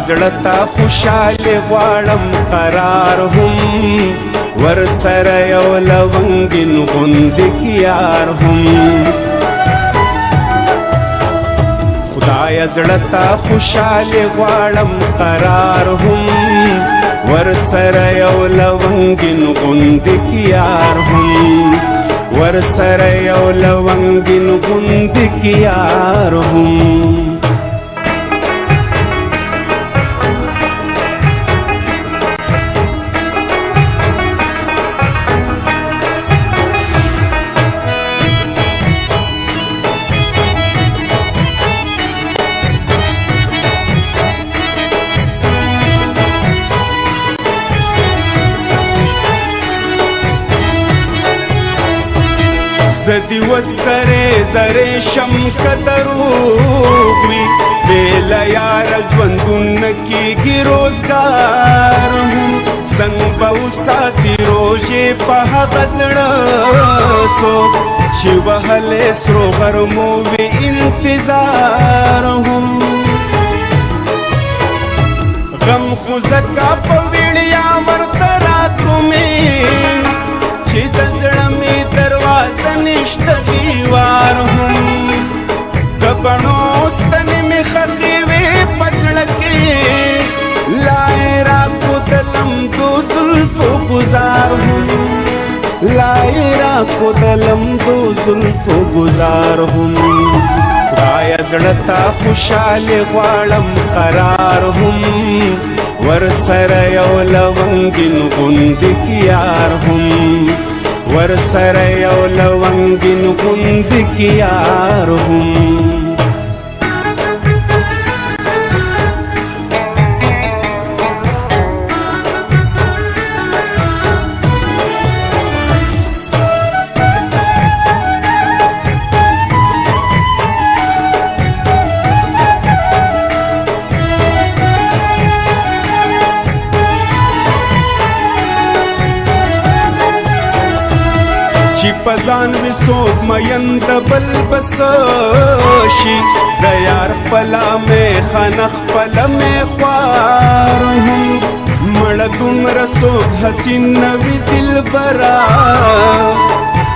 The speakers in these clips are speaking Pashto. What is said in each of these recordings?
زړه خوشاله غواړم قرار هم ورسره یو لونګین غوندې کیار هم خدای زړه خوشاله غواړم قرار هم ورسره یو لونګین غوندې کیار هم ورسره یو لونګین غوندې کیار هم زدی وسره زره شم کدروغ وی بیل یار ژوندون کیږي روزګار هم څنګه به وساتي روژې په هغه زړه څوک چې وهلی سرو غرمو وي انتظار هم غم خو ځکه په ویړیا ورته راترومې چې د زړه مې دروازه نشته دیوار هم د بڼو ستنې مې ښخې وې په زړه کې لا یې راښودلم دو زلفو ګزار هم لا یې راښودلم دو زلفو ګزار هم خدایه زړه ته خوشحالي غواړم قرار هم ورسره یو لونګین غوندې کیار هم ورسره یو لونګین غوندې کیار هم چې پزان وي څوک مین د بل بس شي د یار خپله مې خانه خپله مې خوار هم مړه دومره څوک حسین نه وي دلبره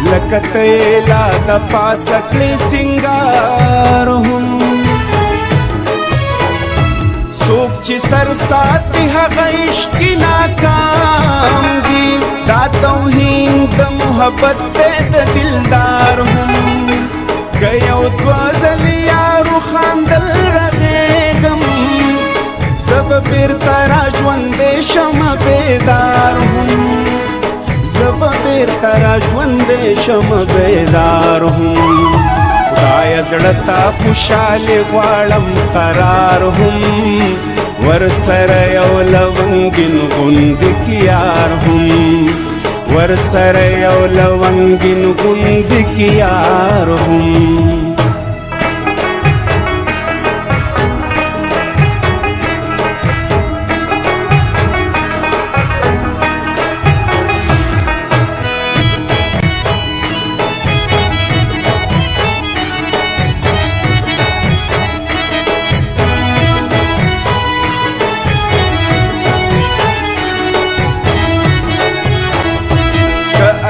لکه ته یې لا د پاسه کړې سینګار هم څوک چې سر ساتي هغه عشقي ناکام دي دا توهین د محبت دی د دلدار هم که یو دوه ځلې یارو خاندل رغېږم زه به بېرته را ژوندی شمه بیدار هم زه به بېرته را ژوندی شمه بیدار هم خدایه زړه ته خوشحالي غواړم قرار هم ورسره یو لونګین غوندې کیار هم ورسره یو لونګین غوندې کیار هم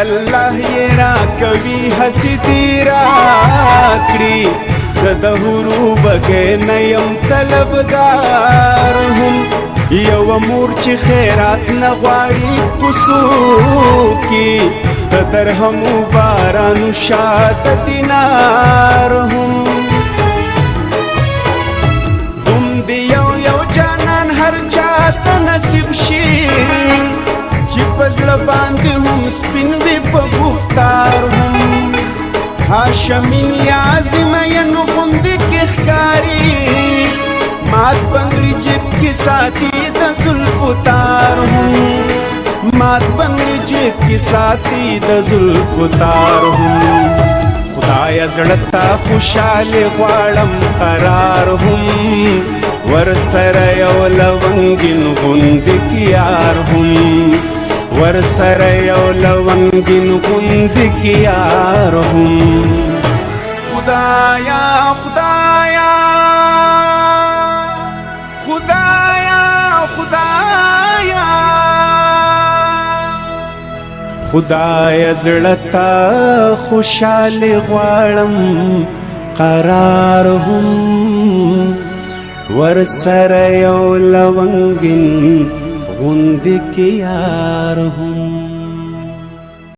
الله یې راکوي هسې دې راکړي زه د حورو بګۍ نه یم طلبګار هم یوه مور چې خیرات نه غواړي کوڅو کې د درهمو بارانو شاته دینار هم د یو یو جانان هر چاته نصیب شي چې په زړه باندې هم سپین وي په گفتار هم هاشمي نیازي مینو غوندې کې ښکاري مات بنګړي جیب کې ساتي د زلفو تار هم مات بنګړي جیب کې ساتي د زلفو تار هم خدایه زړه ته خوشحالي غواړم قرار هم ورسره یو لونګین غوندې کیار هم ورسره یو لونګین غوندې کیار هم خدایا خدایا خدایا خدای زړتا خوشحال غواړم قرار هم ور سره یو لونګین غوندې کې یار هم